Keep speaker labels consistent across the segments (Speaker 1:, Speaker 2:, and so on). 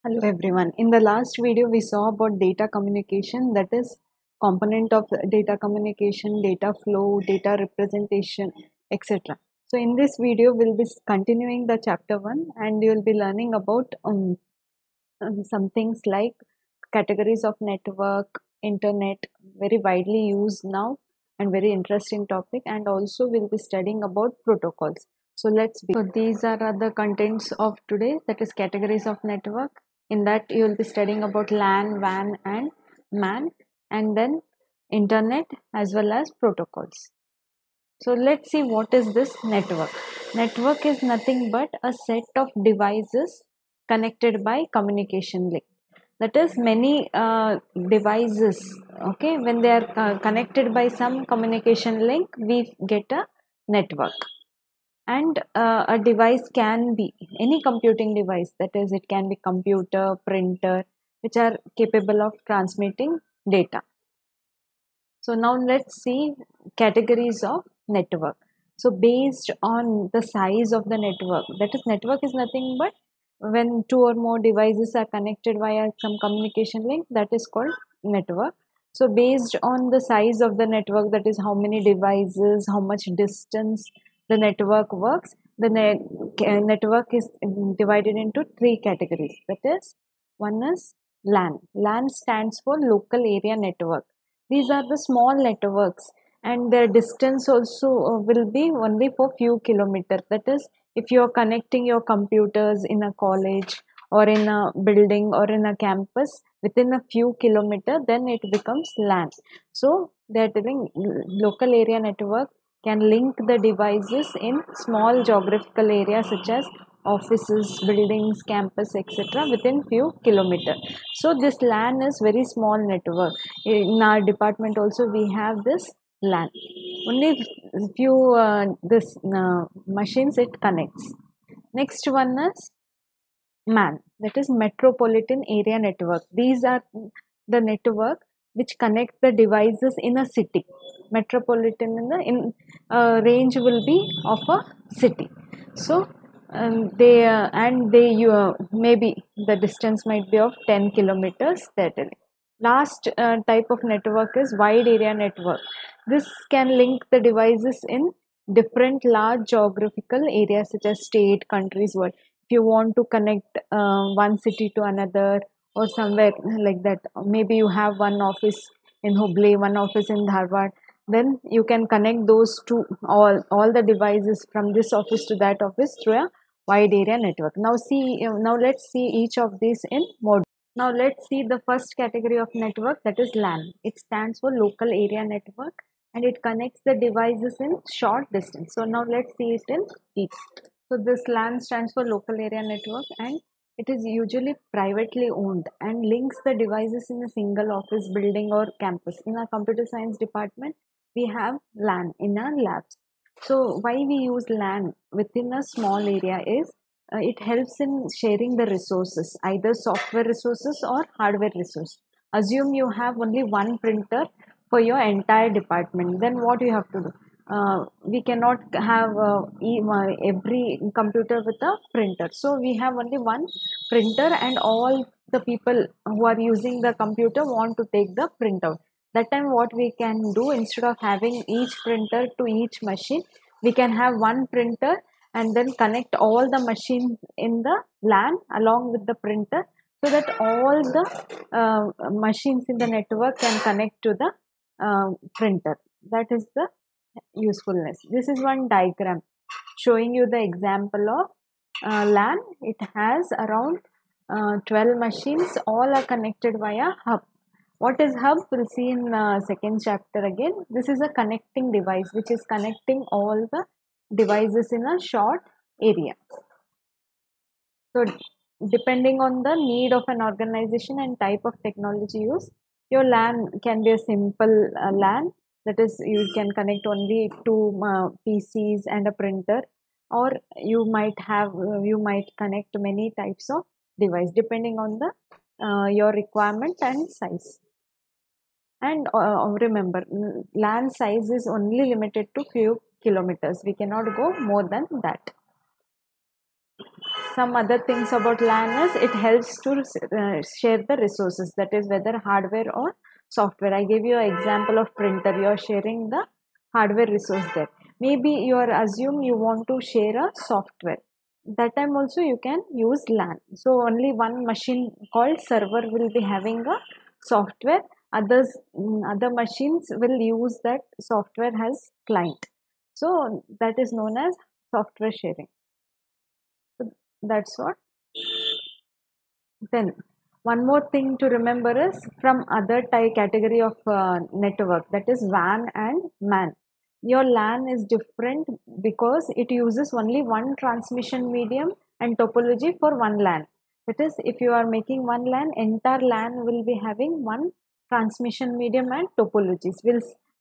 Speaker 1: Hello everyone. In the last video we saw about data communication, that is component of data communication, data flow, data representation, etc. So in this video we'll be continuing the chapter 1 and you will be learning about some things like categories of network, internet, very widely used now and very interesting topic, and also we'll be studying about protocols. So let's begin. So these are the contents of today, that is categories of network. In that you will be studying about LAN, WAN and MAN, and then internet as well as protocols. So let's see what is this network. Network is nothing but a set of devices connected by communication link. That is many devices, okay, when they are connected by some communication link, we get a network. And a device can be any computing device, that is it can be computer, printer, which are capable of transmitting data. So now let's see categories of network. So based on the size of the network, that is network is nothing but when two or more devices are connected via some communication link, that is called network. So based on the size of the network, that is how many devices, how much distance the network works, the network is divided into three categories. That is, one is LAN. LAN stands for local area network. These are the small networks and their distance also will be only for few kilometers. That is, if you are connecting your computers in a college or in a building or in a campus within a few kilometers, then it becomes LAN. So they are telling local area network can link the devices in small geographical areas such as offices, buildings, campus, etc. within few kilometers. So this LAN is very small network. In our department also we have this LAN. Only few machines it connects. Next one is MAN, that is Metropolitan Area Network. These are the network which connect the devices in a city. Metropolitan in range will be of a city. So maybe the distance might be of 10 kilometers. Last type of network is wide area network. This can link the devices in different large geographical areas such as state, countries, world. If you want to connect one city to another or somewhere like that, maybe you have one office in Hubli, one office in Dharwad, then you can connect those to all the devices from this office to that office through a wide area network. Now let's see each of these in more. Now let's see the first category of network, that is LAN. It stands for local area network and it connects the devices in short distance. So now let's see it in deep. So this LAN stands for local area network and it is usually privately owned and links the devices in a single office, building or campus. In our computer science department, we have LAN in our labs. So why we use LAN within a small area is it helps in sharing the resources, either software resources or hardware resource. Assume you have only one printer for your entire department, then what you have to do? We cannot have every computer with a printer. So we have only one printer and all the people who are using the computer want to take the printout. That time what we can do, instead of having each printer to each machine, we can have one printer and then connect all the machines in the LAN along with the printer, so that all the machines in the network can connect to the printer. That is the usefulness. This is one diagram showing you the example of LAN. It has around 12 machines, all are connected via hub. What is hub? We'll see in second chapter again. This is a connecting device which is connecting all the devices in a short area. So depending on the need of an organization and type of technology used, your LAN can be a simple LAN, that is you can connect only two PCs and a printer, or you might connect many types of device depending on the your requirement and size. And remember, LAN size is only limited to few kilometers. We cannot go more than that. some other things about LAN is it helps to share the resources, that is whether hardware or software. I gave you an example of printer. You are sharing the hardware resource there. Maybe you are assume you want to share a software. That time also you can use LAN. So only one machine called server will be having a software. Other machines will use that software as client. So that is known as software sharing. So that's what. Then one more thing to remember is from other category of network, that is WAN and MAN. Your LAN is different because it uses only one transmission medium and topology for one LAN. That is, if you are making one LAN, entire LAN will be having one transmission medium and topologies.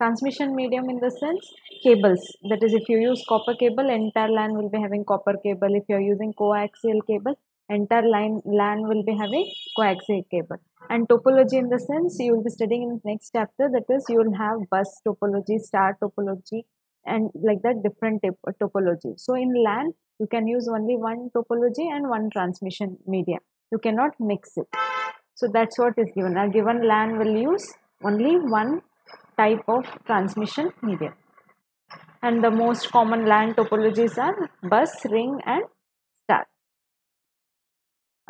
Speaker 1: Transmission medium in the sense cables. That is, if you use copper cable, entire LAN will be having copper cable. If you are using coaxial cable, entire LAN will be having coaxial cable. And topology in the sense you will be studying in the next chapter, that is you will have bus topology, star topology, and like that different topology. So in LAN you can use only one topology and one transmission media. You cannot mix it. So that's what is given. A given LAN will use only one type of transmission media. And the most common LAN topologies are bus, ring, and star.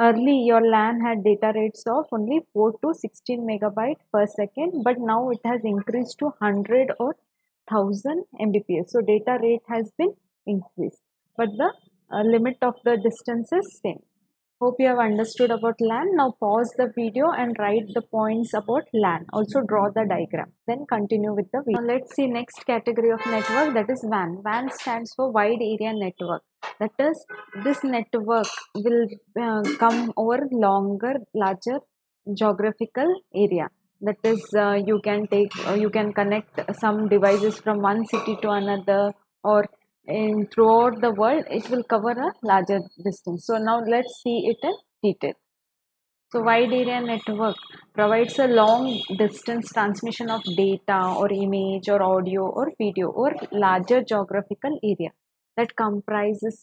Speaker 1: Early, your LAN had data rates of only 4 to 16 megabyte per second, but now it has increased to 100 or 1000 Mbps. So data rate has been increased, but the limit of the distance is same. Hope you have understood about LAN. Now pause the video and write the points about LAN. Also draw the diagram. Then continue with the video. Now let's see next category of network, that is WAN. WAN stands for Wide Area Network. That is, this network will come over larger geographical area. That is, you can connect some devices from one city to another, or throughout the world it will cover a larger distance. So now let's see it in detail. So wide area network provides a long distance transmission of data or image or audio or video or larger geographical area that comprises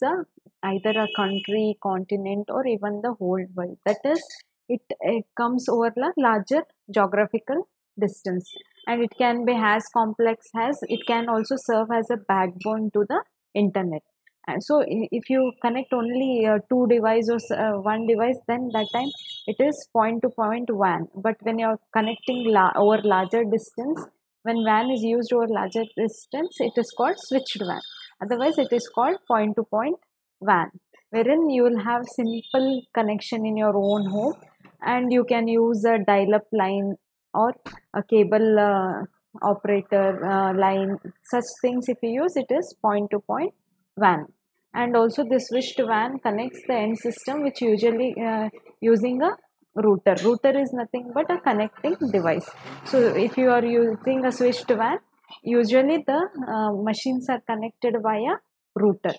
Speaker 1: either a country, continent, or even the whole world. That is, it comes over a larger geographical distance, and it can be as complex as it can also serve as a backbone to the internet. And so if you connect only two devices or one device, then that time it is point to point WAN. But when you are connecting over larger distance, when WAN is used over larger distance, it is called switched WAN. Otherwise it is called point to point WAN, wherein you will have simple connection in your own home, and you can use a dial-up line or a cable operator line. Such things if you use, it is point to point WAN. And also this switched WAN connects the end system, which usually using a router. Router is nothing but a connecting device. So if you are using a switched WAN, usually the machines are connected via router.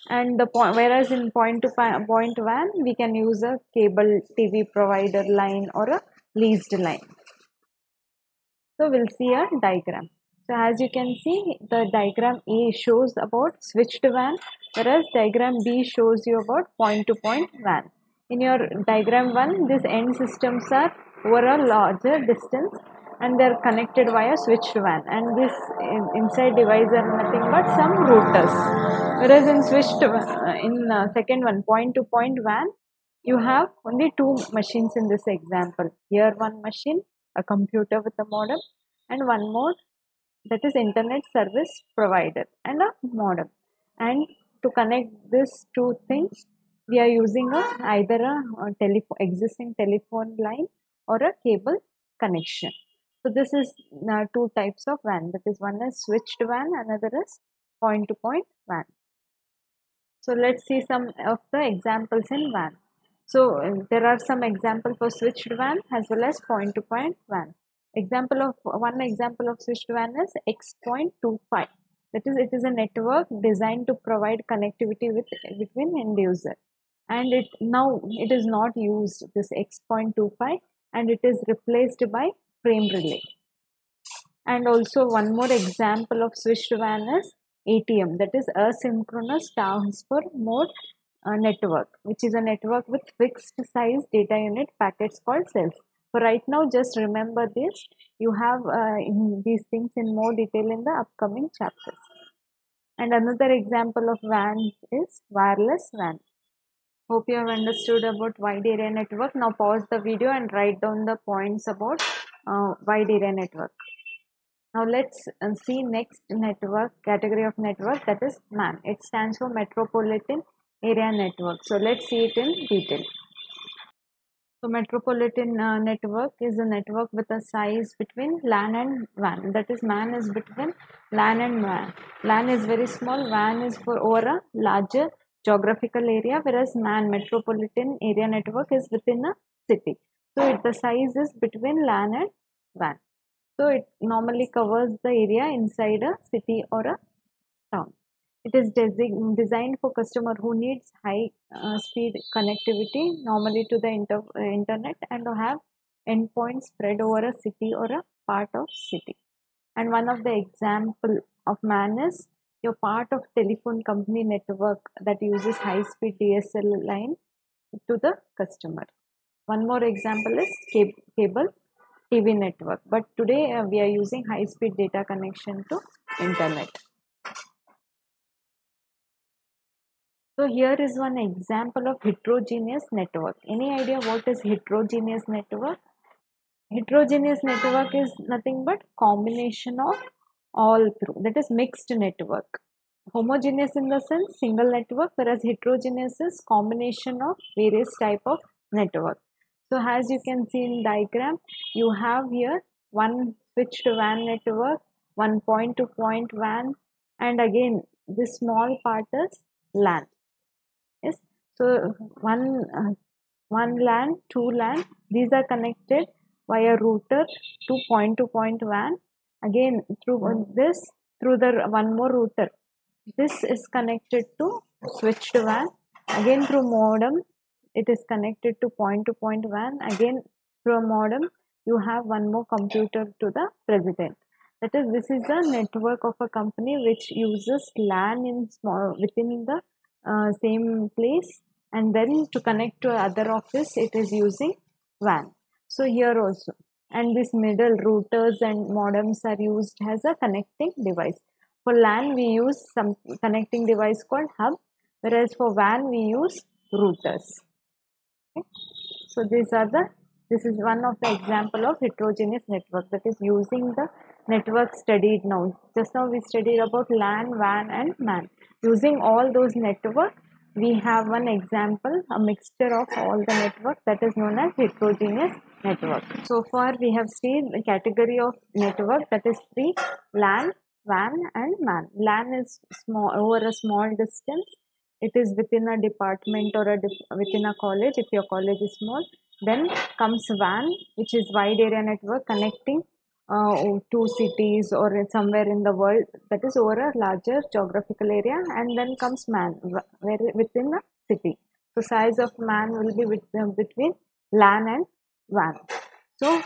Speaker 1: And whereas in point to point WAN, we can use a cable TV provider line or a leased line. So we'll see a diagram. So as you can see, the diagram A shows about switched WAN, whereas diagram B shows you about point to point WAN. In your diagram 1, these end systems are over a larger distance and they are connected via switched WAN, and this inside device are nothing but some routers. Whereas in second one, point to point WAN, you have only two machines in this example. Here one machine, a computer with a modem, and one more, that is internet service provider and a modem. And to connect these two things, we are using either a existing telephone line or a cable connection. So this is two types of WAN. That is, one is switched WAN, another is point to point WAN. So let's see some of the examples in WAN. So there are some examples for switched WAN as well as point to point WAN. One example of switched WAN is X.25. That is, it is a network designed to provide connectivity between end user, and now it is not used, this X.25, and it is replaced by frame relay. And also one more example of switched WAN is ATM, that is asynchronous transfer mode network, which is a network with fixed size data unit packets called cells. For right now, just remember this. You have in these things in more detail in the upcoming chapters. And another example of WAN is wireless WAN. Hope you have understood about wide area network. Now pause the video and write down the points about wide area network. Now let's see next network category of network, that is MAN. It stands for Metropolitan Area Network. So let's see it in detail. So metropolitan network is a network with a size between LAN and WAN. That is, MAN is between LAN and WAN. LAN is very small, WAN is for over a larger geographical area, whereas MAN, Metropolitan Area Network, is within a city. So the size is between LAN and WAN. So it normally covers the area inside a city or a town. It is designed for customer who needs high speed connectivity, normally to the internet, and to have endpoints spread over a city or a part of city. And one of the example of MAN is your part of telephone company network that uses high speed DSL line to the customer. One more example is cable TV network, but today we are using high speed data connection to internet. So here is one example of heterogeneous network. Any idea what is heterogeneous network? Heterogeneous network is nothing but combination of all through, that is mixed network. Homogeneous in the sense single network, whereas heterogeneous is combination of various type of network. So as you can see in diagram, you have here one switched WAN network, one point to point WAN, and again this small part is LAN. Yes, so one LAN, two LAN, these are connected via router to point WAN. Again through this, through the one more router, this is connected to switched WAN. Again through modem, it is connected to point WAN. Again through a modem, you have one more computer to the president. That is, this is a network of a company which uses LAN in small within the same place, and then to connect to other office it is using WAN. So here also, and this middle routers and modems are used as a connecting device. For LAN we use some connecting device called hub, whereas for WAN we use routers. Okay. So this is one of the example of heterogeneous network, that is using the network studied now. Just now we studied about LAN, WAN and MAN. Using all those network, we have one example, a mixture of all the network, that is known as heterogeneous network. So far we have seen the category of network, that is three: LAN, WAN and MAN. LAN is small, over a small distance. It is within a department or within a college if your college is small. Then comes WAN, which is wide area network connecting two cities or somewhere in the world, that is over a larger geographical area. And then comes MAN, where within a city. So size of MAN will be between LAN and WAN. So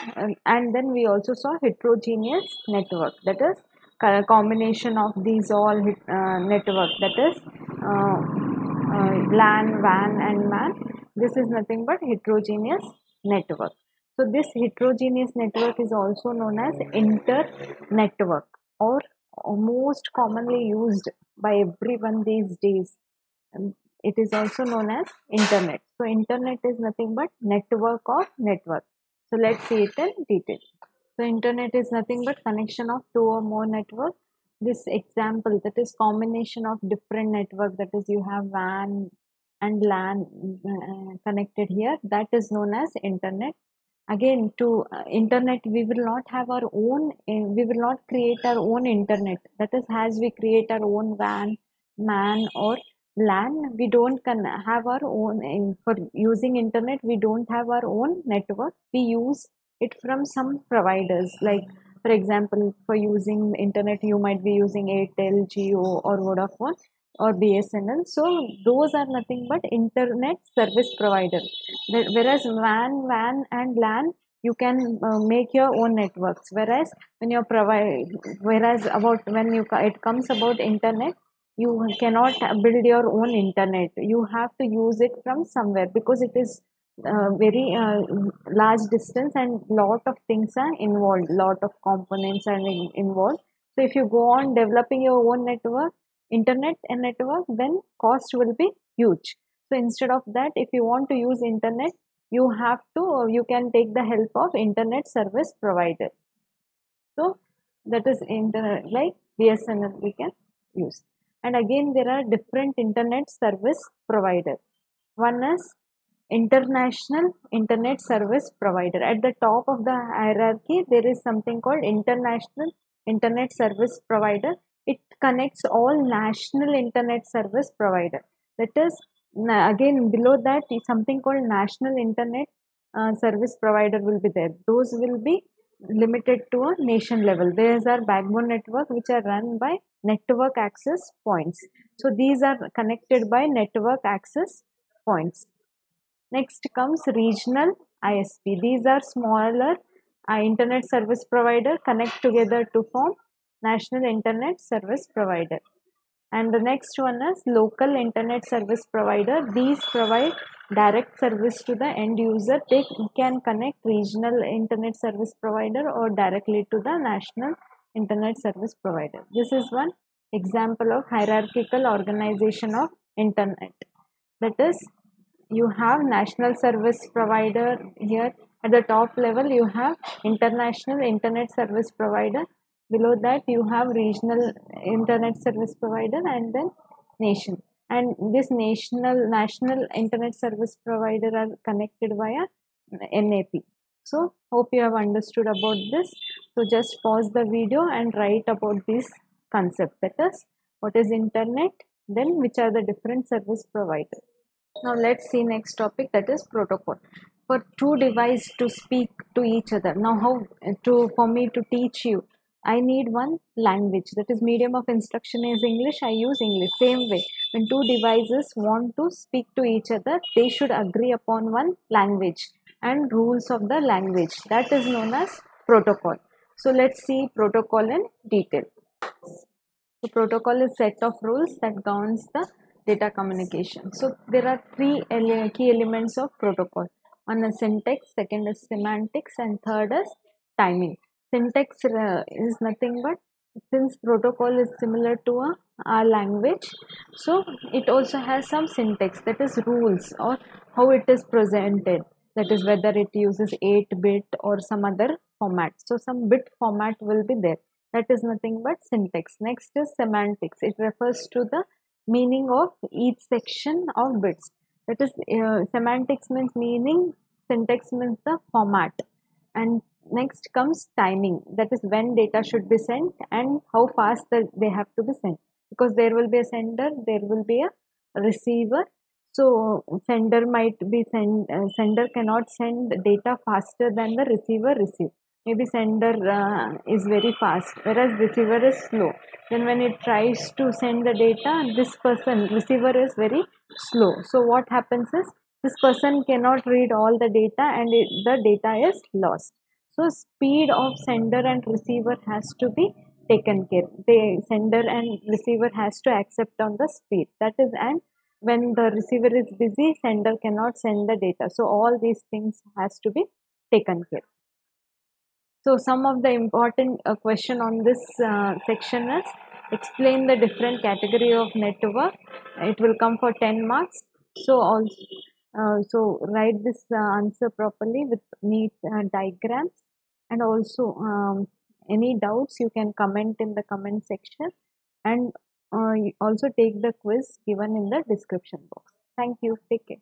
Speaker 1: and then we also saw heterogeneous network, that is a combination of these all network, that is LAN, WAN and MAN. This is nothing but heterogeneous network. So this heterogeneous network is also known as inter-network, or most commonly used by everyone these days. It is also known as internet. So internet is nothing but network of network. So let's see it in detail. So internet is nothing but connection of two or more network. This example, that is combination of different network, that is you have WAN and LAN connected here, that is known as internet. Again, to internet, we will not have our own, we will not create our own internet. That is, as we create our own WAN, MAN or LAN, we don't have our own, for using internet, we don't have our own network. We use it from some providers, like for example, for using internet, you might be using Airtel, Jio or Vodafone or BSNL. So those are nothing but internet service provider. Whereas WAN and LAN, you can make your own networks. Whereas when you provide, whereas about when you it comes about internet, you cannot build your own internet. You have to use it from somewhere because it is very large distance and lot of things are involved, lot of components are involved. So if you go on developing your own network, internet and network, then cost will be huge. So instead of that, if you want to use internet, you can take the help of internet service provider. So that is internet, like BSNL we can use. And again there are different internet service provider. One is international internet service provider. At the top of the hierarchy there is something called international internet service provider. It connects all national internet service provider. That is, again below that is something called national internet service provider will be there. Those will be limited to a nation level. These are backbone network which are run by network access points. So these are connected by network access points. Next comes regional ISP. These are smaller internet service provider connect together to form national internet service provider. And the next one is local internet service provider. These provide direct service to the end user. They can connect regional internet service provider or directly to the national internet service provider. This is one example of hierarchical organization of internet. That is, you have national service provider here. At the top level you have international internet service provider. Below that you have regional internet service provider and then nation. And this national internet service provider are connected via NAP. So hope you have understood about this. So just pause the video and write about this concept. That is, what is internet, then which are the different service providers. Now let's see next topic, that is protocol. For two devices to speak to each other. Now for me to teach you, I need one language, that is medium of instruction is English, I use English. Same way, when two devices want to speak to each other, they should agree upon one language and rules of the language. That is known as protocol. So let's see protocol in detail. The protocol is set of rules that governs the data communication. So there are three key elements of protocol. One is syntax, second is semantics, and third is timing. Syntax is nothing but, since protocol is similar to our language, so it also has some syntax, that is rules or how it is presented, that is whether it uses 8-bit or some other format. So some bit format will be there. That is nothing but syntax. Next is semantics. It refers to the meaning of each section of bits. That is, semantics means meaning, syntax means the format. And next comes timing. That is when data should be sent and how fast they have to be sent. Because there will be a sender, there will be a receiver. So sender sender cannot send data faster than the receiver receives. Maybe sender is very fast, whereas receiver is slow. Then when it tries to send the data, receiver is very slow. So what happens is, this person cannot read all the data and the data is lost. So speed of sender and receiver has to be taken care. The sender and receiver has to accept on the speed. That is, and when the receiver is busy, sender cannot send the data. So all these things has to be taken care. So some of the important question on this section is, explain the different category of network. It will come for 10 marks. So write this answer properly with neat diagrams, and also any doubts you can comment in the comment section, and also take the quiz given in the description box. Thank you. Take care.